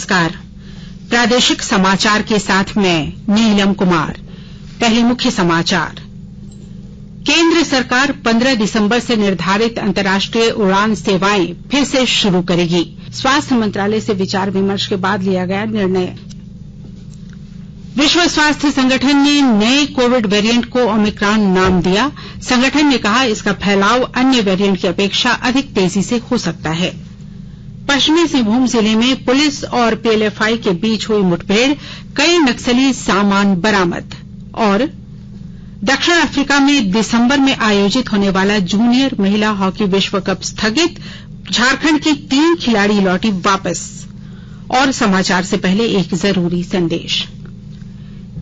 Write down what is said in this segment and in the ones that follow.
नमस्कार। प्रादेशिक समाचार के साथ मैं नीलम कुमार। पहले मुख्य समाचार। केंद्र सरकार 15 दिसंबर से निर्धारित अंतर्राष्ट्रीय उड़ान सेवाएं फिर से शुरू करेगी। स्वास्थ्य मंत्रालय से विचार विमर्श के बाद लिया गया निर्णय। विश्व स्वास्थ्य संगठन ने नए कोविड वेरिएंट को ओमिक्रॉन नाम दिया। संगठन ने कहा इसका फैलाव अन्य वेरिएंट की अपेक्षा अधिक तेजी से हो सकता है। पश्चिमी सिंहभूम जिले में पुलिस और पीएलएफआई के बीच हुई मुठभेड़, कई नक्सली सामान बरामद। और दक्षिण अफ्रीका में दिसंबर में आयोजित होने वाला जूनियर महिला हॉकी विश्व कप स्थगित, झारखंड की 3 खिलाड़ी लौटी वापस। और समाचार से पहले एक जरूरी संदेश।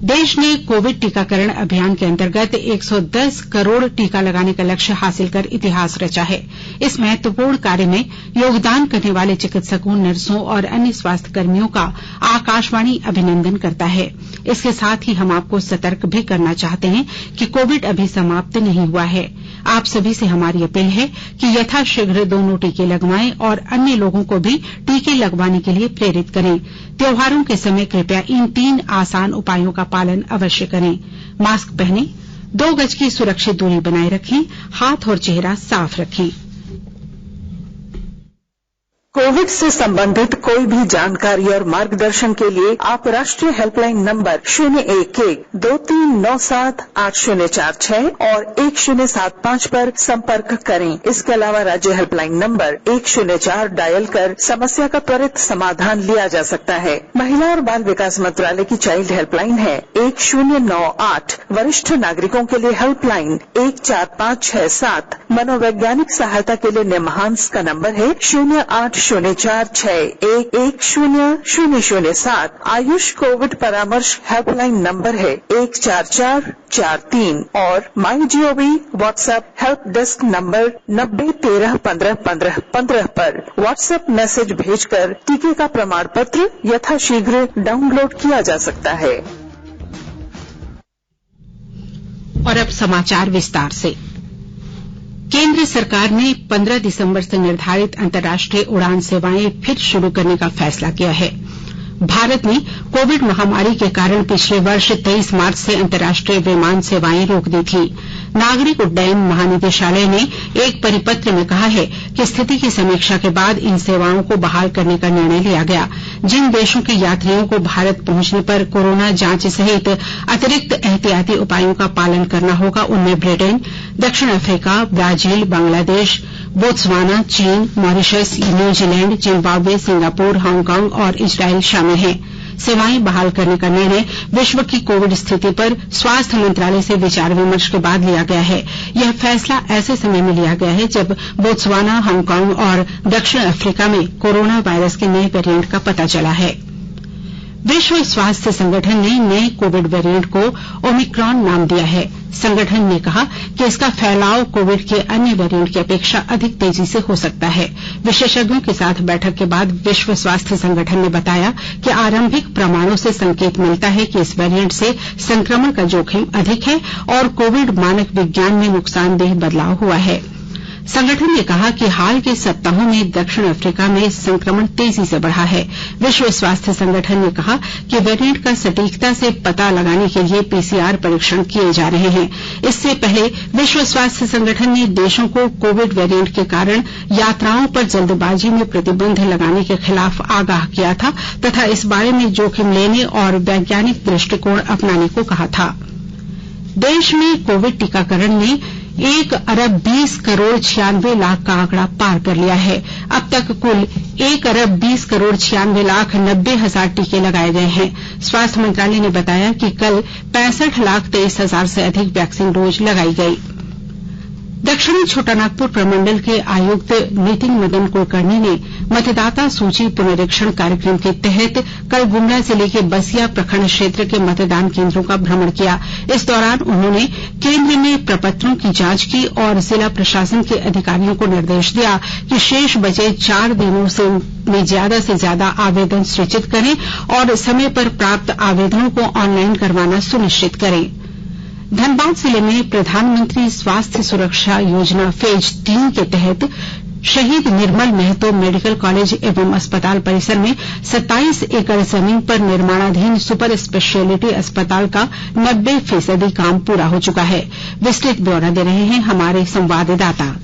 देश ने कोविड टीकाकरण अभियान के अंतर्गत 110 करोड़ टीका लगाने का लक्ष्य हासिल कर इतिहास रचा है। इस महत्वपूर्ण कार्य में योगदान करने वाले चिकित्सकों, नर्सों और अन्य स्वास्थ्य कर्मियों का आकाशवाणी अभिनंदन करता है। इसके साथ ही हम आपको सतर्क भी करना चाहते हैं कि कोविड अभी समाप्त नहीं हुआ है। आप सभी से हमारी अपील है कि यथाशीघ्र दोनों टीके लगवाएं और अन्य लोगों को भी टीके लगवाने के लिए प्रेरित करें। त्योहारों के समय कृपया इन 3 आसान उपायों का पालन अवश्य करें। मास्क पहनें, 2 गज की सुरक्षित दूरी बनाए रखें, हाथ और चेहरा साफ रखें। कोविड से संबंधित कोई भी जानकारी और मार्गदर्शन के लिए आप राष्ट्रीय हेल्पलाइन नंबर 011-2397-8046 और 1075 पर संपर्क करें। इसके अलावा राज्य हेल्पलाइन नंबर 104 डायल कर समस्या का त्वरित समाधान लिया जा सकता है। महिला और बाल विकास मंत्रालय की चाइल्ड हेल्पलाइन है 1098। वरिष्ठ नागरिकों के लिए हेल्पलाइन 14567। मनोवैज्ञानिक सहायता के लिए निमहांस का नंबर है 0804611007। आयुष कोविड परामर्श हेल्पलाइन नंबर है 14443 और MyGov WhatsApp help desk number 90131515 पर व्हाट्सएप मैसेज भेजकर टीके का प्रमाण पत्र यथाशीघ्र डाउनलोड किया जा सकता है। और अब समाचार विस्तार से। केंद्र सरकार ने 15 दिसंबर से निर्धारित अंतर्राष्ट्रीय उड़ान सेवाएं फिर शुरू करने का फैसला किया है। भारत ने कोविड महामारी के कारण पिछले वर्ष 23 मार्च से अंतर्राष्ट्रीय विमान सेवाएं रोक दी थी। नागरिक उड्डयन महानिदेशालय ने एक परिपत्र में कहा है कि स्थिति की समीक्षा के बाद इन सेवाओं को बहाल करने का निर्णय लिया गया। जिन देशों के यात्रियों को भारत पहुंचने पर कोरोना जांच सहित अतिरिक्त एहतियाती उपायों का पालन करना होगा उनमें ब्रिटेन, दक्षिण अफ्रीका, ब्राजील, बांग्लादेश, बोत्सवाना, चीन, Mauritius, New Zealand, Zimbabwe, Singapore, Hong Kong और इजरायल शामिल हैं। सेवाएं बहाल करने का निर्णय विश्व की कोविड स्थिति पर स्वास्थ्य मंत्रालय से विचार विमर्श के बाद लिया गया है। यह फैसला ऐसे समय में लिया गया है जब बोत्सवाना, हांगकांग और दक्षिण अफ्रीका में कोरोना वायरस के नए वेरिएंट का पता चला है। विश्व स्वास्थ्य संगठन ने नए कोविड वेरिएंट को ओमिक्रॉन नाम दिया है। संगठन ने कहा कि इसका फैलाव कोविड के अन्य वेरिएंट की अपेक्षा अधिक तेजी से हो सकता है। विशेषज्ञों के साथ बैठक के बाद विश्व स्वास्थ्य संगठन ने बताया कि आरंभिक प्रमाणों से संकेत मिलता है कि इस वेरिएंट से संक्रमण का जोखिम अधिक है और कोविड मानक विज्ञान में नुकसानदेह बदलाव हुआ है। संगठन ने कहा कि हाल के सप्ताहों में दक्षिण अफ्रीका में संक्रमण तेजी से बढ़ा है। विश्व स्वास्थ्य संगठन ने कहा कि वेरिएंट का सटीकता से पता लगाने के लिए पीसीआर परीक्षण किए जा रहे हैं। इससे पहले विश्व स्वास्थ्य संगठन ने देशों को कोविड वेरिएंट के कारण यात्राओं पर जल्दबाजी में प्रतिबंध लगाने के खिलाफ आगाह किया था तथा इस बारे में जोखिम लेने और वैज्ञानिक दृष्टिकोण अपनाने को कहा था। देश में कोविड टीकाकरण ने 1,20,96,00,000 का आंकड़ा पार कर लिया है। अब तक कुल 1,20,96,90,000 टीके लगाए गए हैं। स्वास्थ्य मंत्रालय ने बताया कि कल 65,23,000 से अधिक वैक्सीन डोज लगाई गई। दक्षिणी छोटानागपुर प्रमंडल के आयुक्त नितिन मदन कुलकर्णी ने मतदाता सूची पुनरीक्षण कार्यक्रम के तहत कल गुमला जिले के बसिया प्रखंड क्षेत्र के मतदान केंद्रों का भ्रमण किया। इस दौरान उन्होंने केंद्र में प्रपत्रों की जांच की और जिला प्रशासन के अधिकारियों को निर्देश दिया कि शेष बचे 4 दिनों में ज्यादा से ज्यादा आवेदन सृजित करें और समय पर प्राप्त आवेदनों को ऑनलाइन करवाना सुनिश्चित करें। धनबाद जिले में प्रधानमंत्री स्वास्थ्य सुरक्षा योजना फेज 3 के तहत शहीद निर्मल महतो मेडिकल कॉलेज एवं अस्पताल परिसर में 27 एकड़ जमीन पर निर्माणाधीन सुपर स्पेशलिटी अस्पताल का 90% काम पूरा हो चुका है। विस्तृत ब्यौरा दे रहे हैं हमारे संवाददाता।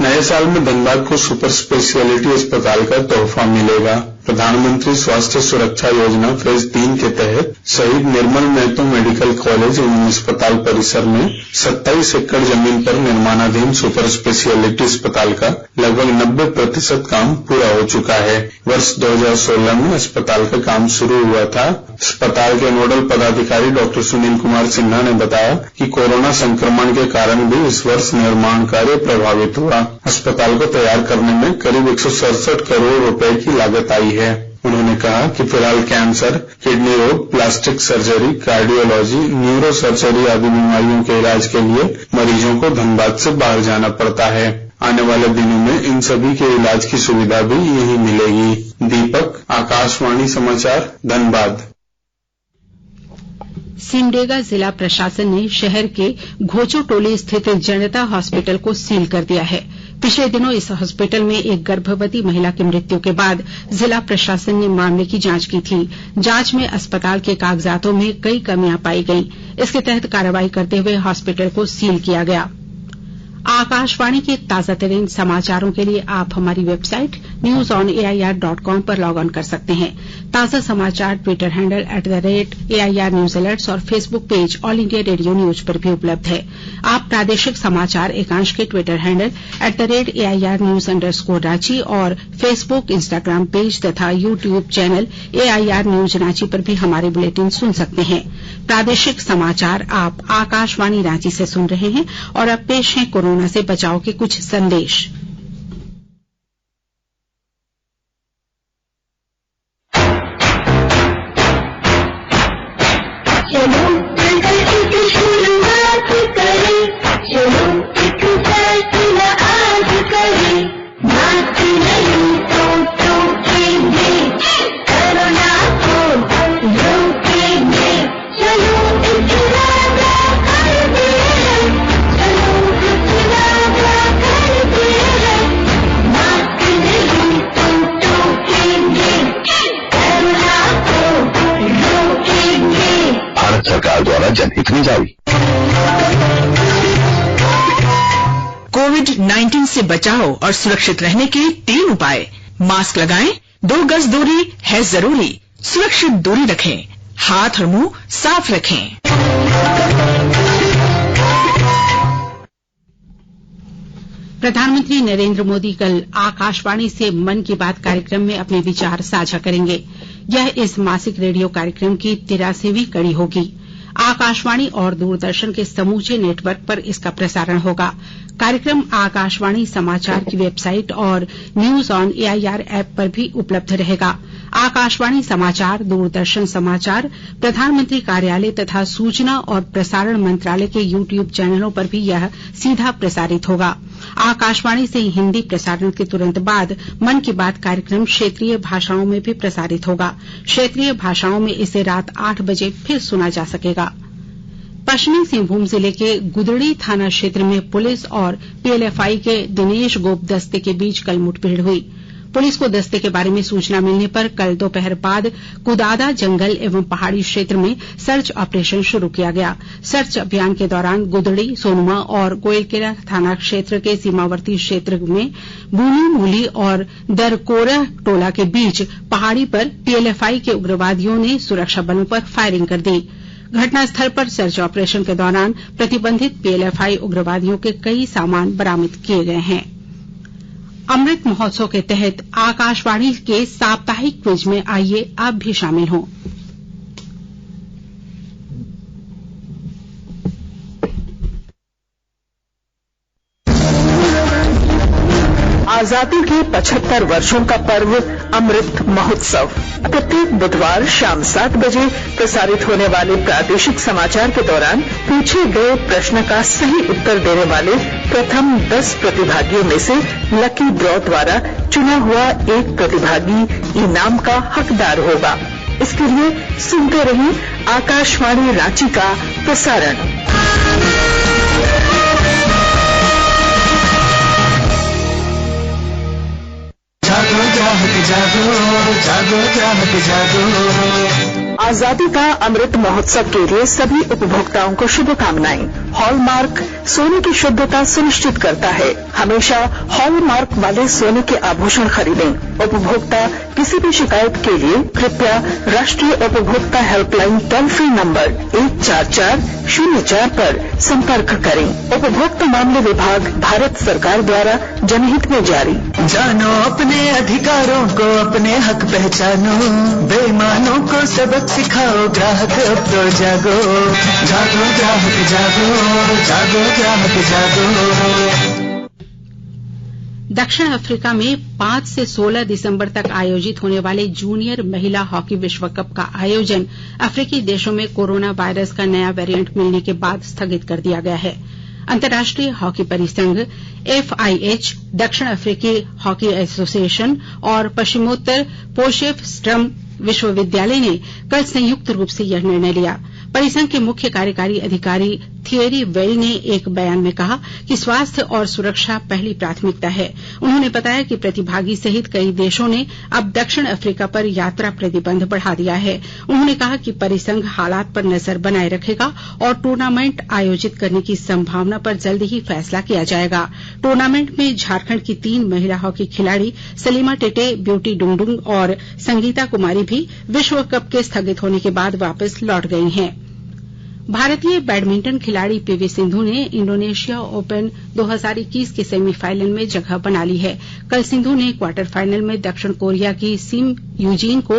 नए साल में धनबाद को सुपर स्पेशलिटी अस्पताल का तोहफा मिलेगा। प्रधानमंत्री स्वास्थ्य सुरक्षा योजना फेज 3 के तहत शहीद निर्मल महतो मेडिकल कॉलेज एवं अस्पताल परिसर में 27 एकड़ जमीन पर निर्माणाधीन सुपर स्पेशलिटी अस्पताल का लगभग 90% काम पूरा हो चुका है। वर्ष 2016 में अस्पताल का काम शुरू हुआ था। अस्पताल के नोडल पदाधिकारी डॉक्टर सुनील कुमार सिन्हा ने बताया कि कोरोना संक्रमण के कारण भी इस वर्ष निर्माण कार्य प्रभावित हुआ। अस्पताल को तैयार करने में करीब 167 करोड़ रुपए की लागत आई है। उन्होंने कहा कि फिलहाल कैंसर, किडनी रोग, plastic surgery, cardiology, neuro surgery आदि बीमारियों के इलाज के लिए मरीजों को धनबाद से बाहर जाना पड़ता है। आने वाले दिनों में इन सभी के इलाज की सुविधा भी यहीं मिलेगी। दीपक, आकाशवाणी समाचार, धनबाद। सिमडेगा जिला प्रशासन ने शहर के घोचोटोली स्थित जनता हॉस्पिटल को सील कर दिया है। पिछले दिनों इस हॉस्पिटल में एक गर्भवती महिला की मृत्यु के बाद जिला प्रशासन ने मामले की जांच की थी। जांच में अस्पताल के कागजातों में कई कमियां पाई गईं। इसके तहत कार्रवाई करते हुए हॉस्पिटल को सील किया गया। आकाशवाणी के ताजातरीन समाचारों के लिए आप हमारी वेबसाइट newsonair.com पर लॉग ऑन कर सकते हैं। ताजा समाचार Twitter handle @AIR news alerts और Facebook page All India Radio news पर भी उपलब्ध है। आप प्रादेशिक समाचार एकांश के Twitter handle @AIR news _Ranchi और फेसबुक, इंस्टाग्राम पेज तथा YouTube channel AIR news Ranchi पर भी हमारे बुलेटिन सुन सकते हैं। प्रादेशिक समाचार आप आकाशवाणी रांची से सुन रहे हैं और अब पेश है कोरोना से बचाव के कुछ संदेश। सरकार द्वारा जनहित में जारी। कोविड-19 से बचाव और सुरक्षित रहने के 3 उपाय। मास्क लगाएं, 2 गज दूरी है जरूरी, सुरक्षित दूरी रखें, हाथ और मुंह साफ रखें। प्रधानमंत्री नरेंद्र मोदी कल आकाशवाणी से मन की बात कार्यक्रम में अपने विचार साझा करेंगे। यह इस मासिक रेडियो कार्यक्रम की 83वीं कड़ी होगी। आकाशवाणी और दूरदर्शन के समूचे नेटवर्क पर इसका प्रसारण होगा। कार्यक्रम आकाशवाणी समाचार की वेबसाइट और न्यूज ऑन AIR ऐप पर भी उपलब्ध रहेगा। आकाशवाणी समाचार, दूरदर्शन समाचार, प्रधानमंत्री कार्यालय तथा सूचना और प्रसारण मंत्रालय के यूट्यूब चैनलों पर भी यह सीधा प्रसारित होगा। आकाशवाणी से हिंदी प्रसारण के तुरंत बाद मन की बात कार्यक्रम क्षेत्रीय भाषाओं में भी प्रसारित होगा। क्षेत्रीय भाषाओं में इसे रात 8 बजे फिर सुना जा सकेगा। पश्चिमी सिंहभूम जिले के गुदड़ी थाना क्षेत्र में पुलिस और PLFI के दिनेश गोप दस्ते के बीच कल मुठभेड़ हुई। पुलिस को दस्ते के बारे में सूचना मिलने पर कल दोपहर बाद कुदादा जंगल एवं पहाड़ी क्षेत्र में सर्च ऑपरेशन शुरू किया गया। सर्च अभियान के दौरान गुदड़ी, सोनुमा और गोयलकेरा थाना क्षेत्र के सीमावर्ती क्षेत्र में बूनी मूली और दरकोरा टोला के बीच पहाड़ी पर PLFI के उग्रवादियों ने सुरक्षा बलों पर फायरिंग कर दी। घटनास्थल पर सर्च ऑपरेशन के दौरान प्रतिबंधित PLFI उग्रवादियों के कई सामान बरामद किए गए हैं। अमृत महोत्सव के तहत आकाशवाणी के साप्ताहिक क्विज में आइए आप भी शामिल हों। आजादी के 75 वर्षों का पर्व अमृत महोत्सव प्रत्येक बुधवार शाम 7 बजे प्रसारित होने वाले प्रादेशिक समाचार के दौरान पूछे गए प्रश्न का सही उत्तर देने वाले प्रथम 10 प्रतिभागियों में से लकी ड्रॉ द्वारा चुना हुआ एक प्रतिभागी इनाम का हकदार होगा। इसके लिए सुनते रहिए आकाशवाणी रांची का प्रसारण। जागो, जागो ग्राहक जागो। आजादी का अमृत महोत्सव के लिए सभी उपभोक्ताओं को शुभकामनाएं। हॉलमार्क सोने की शुद्धता सुनिश्चित करता है। हमेशा हॉलमार्क वाले सोने के आभूषण खरीदें। उपभोक्ता किसी भी शिकायत के लिए कृपया राष्ट्रीय उपभोक्ता हेल्पलाइन टोल फ्री नंबर 14404 पर संपर्क करें। उपभोक्ता मामले विभाग भारत सरकार द्वारा जनहित में जारी। जानो अपने अधिकारों को, अपने हक पहचानो, बेईमानों को सबक सिखाओ, ग्राहक अब तो जागो, जागो ग्राहक जागो, जागो ग्राहक जागो। दक्षिण अफ्रीका में 5 से 16 दिसंबर तक आयोजित होने वाले जूनियर महिला हॉकी विश्व कप का आयोजन अफ्रीकी देशों में कोरोना वायरस का नया वेरिएंट मिलने के बाद स्थगित कर दिया गया है। अंतर्राष्ट्रीय हॉकी परिसंघ FIH, दक्षिण अफ्रीकी हॉकी एसोसिएशन और पश्चिमोत्तर पोशेफस्ट्रम विश्वविद्यालय ने कल संयुक्त रूप से यह निर्णय लिया। परिसंघ के मुख्य कार्यकारी अधिकारी थियरी वेल ने एक बयान में कहा कि स्वास्थ्य और सुरक्षा पहली प्राथमिकता है। उन्होंने बताया कि प्रतिभागी सहित कई देशों ने अब दक्षिण अफ्रीका पर यात्रा प्रतिबंध बढ़ा दिया है। उन्होंने कहा कि परिसंघ हालात पर नजर बनाए रखेगा और टूर्नामेंट आयोजित करने की संभावना पर जल्द ही फैसला किया जाएगा। टूर्नामेंट में झारखंड की 3 महिला हॉकी खिलाड़ी सलीमा टेटे, ब्यूटी डुंगडुंग और संगीता कुमारी भी विश्व कप के स्थगित होने के बाद वापस लौट गई हैं। भारतीय बैडमिंटन खिलाड़ी पीवी सिंधु ने इंडोनेशिया ओपन 2021 के सेमीफाइनल में जगह बना ली है। कल सिंधु ने क्वार्टर फाइनल में दक्षिण कोरिया की सिम यूजिन को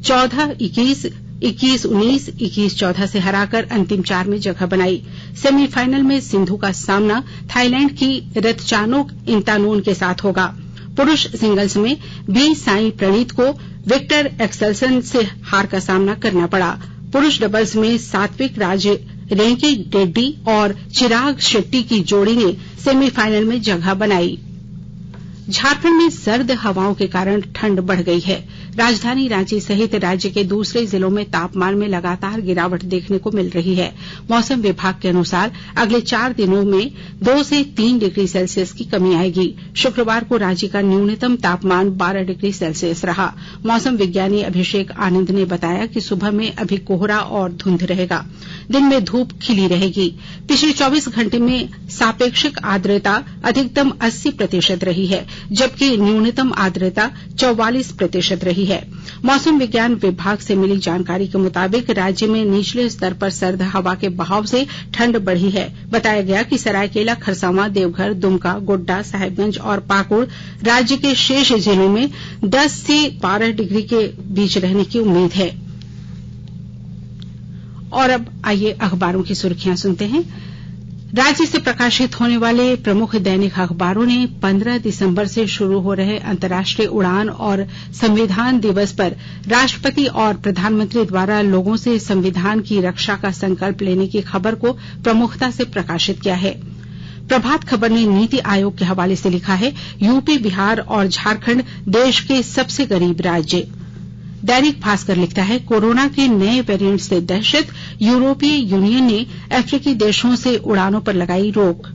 14-21, 21-19, 21-14 से हराकर अंतिम 4 में जगह बनाई। सेमीफाइनल में सिंधु का सामना थाईलैंड की रतचानोक इंतानोन के साथ होगा। पुरुष सिंगल्स में बी साई प्रणीत को विक्टर एक्सेल्सन से हार का सामना करना पड़ा। पुरुष डबल्स में सात्विक राज रेंकी रेड्डी और चिराग शेट्टी की जोड़ी ने सेमीफाइनल में जगह बनाई। झारखंड में सर्द हवाओं के कारण ठंड बढ़ गई है। राजधानी रांची सहित राज्य के दूसरे जिलों में तापमान में लगातार गिरावट देखने को मिल रही है। मौसम विभाग के अनुसार अगले 4 दिनों में 2 से 3 डिग्री सेल्सियस की कमी आएगी। शुक्रवार को रांची का न्यूनतम तापमान 12 डिग्री सेल्सियस रहा। मौसम विज्ञानी अभिषेक आनंद ने बताया कि सुबह में अभी कोहरा और धुंध रहेगा, दिन में धूप खिली रहेगी। पिछले 24 घंटे में सापेक्षिक आर्द्रता अधिकतम 80% रही है, जबकि न्यूनतम आर्द्रता 44% रही है। मौसम विज्ञान विभाग से मिली जानकारी के मुताबिक राज्य में निचले स्तर पर सर्द हवा के बहाव से ठंड बढ़ी है। बताया गया कि सरायकेला, खरसावां, देवघर, दुमका, गोड्डा, साहेबगंज और पाकुड़ राज्य के शेष जिलों में 10 से 12 डिग्री के बीच रहने की उम्मीद है। और अब आइए अखबारों की सुर्खियां सुनते हैं। राज्य से प्रकाशित होने वाले प्रमुख दैनिक अखबारों ने 15 दिसंबर से शुरू हो रहे अंतर्राष्ट्रीय उड़ान और संविधान दिवस पर राष्ट्रपति और प्रधानमंत्री द्वारा लोगों से संविधान की रक्षा का संकल्प लेने की खबर को प्रमुखता से प्रकाशित किया है। प्रभात खबर ने नीति आयोग के हवाले से लिखा है, यूपी, बिहार और झारखंड देश के सबसे गरीब राज्य। दैनिक भास्कर लिखता है, कोरोना के नए वेरिएंट से दहशत, यूरोपीय यूनियन ने अफ्रीकी देशों से उड़ानों पर लगाई रोक।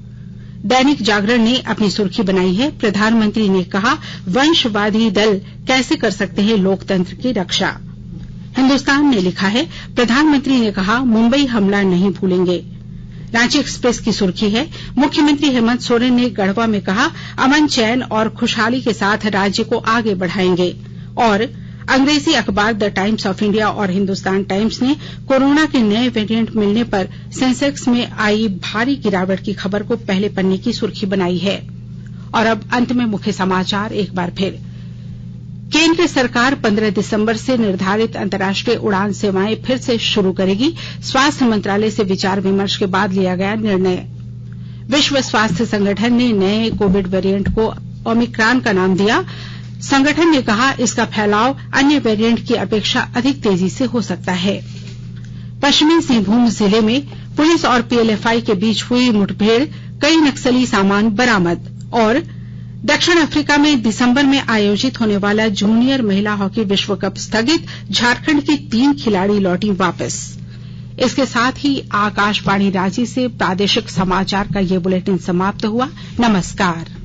दैनिक जागरण ने अपनी सुर्खी बनाई है, प्रधानमंत्री ने कहा, वंशवादी दल कैसे कर सकते हैं लोकतंत्र की रक्षा। हिन्दुस्तान ने लिखा है, प्रधानमंत्री ने कहा, मुंबई हमला नहीं भूलेंगे। रांची एक्सप्रेस की सुर्खी है, मुख्यमंत्री हेमंत सोरेन ने गढ़वा में कहा, अमन, चैन और खुशहाली के साथ राज्य को आगे बढ़ाएंगे। और अंग्रेजी अखबार द टाइम्स ऑफ इंडिया और हिंदुस्तान टाइम्स ने कोरोना के नए वेरिएंट मिलने पर सेंसेक्स में आई भारी गिरावट की खबर को पहले पन्ने की सुर्खी बनाई है। और अब अंत में मुख्य समाचार एक बार फिर। केंद्र सरकार 15 दिसंबर से निर्धारित अंतर्राष्ट्रीय उड़ान सेवाएं फिर से शुरू करेगी। स्वास्थ्य मंत्रालय से विचार विमर्श के बाद लिया गया निर्णय। विश्व स्वास्थ्य संगठन ने नए कोविड वेरिएंट को ओमिक्रॉन का नाम दिया। संगठन ने कहा, इसका फैलाव अन्य वेरिएंट की अपेक्षा अधिक तेजी से हो सकता है। पश्चिमी सिंहभूम जिले में पुलिस और पीएलएफआई के बीच हुई मुठभेड़, कई नक्सली सामान बरामद। और दक्षिण अफ्रीका में दिसंबर में आयोजित होने वाला जूनियर महिला हॉकी विश्व कप स्थगित, झारखंड की 3 खिलाड़ी लौटी वापस। इसके साथ ही आकाशवाणी रांची से प्रादेशिक समाचार का ये बुलेटिन समाप्त हुआ। नमस्कार।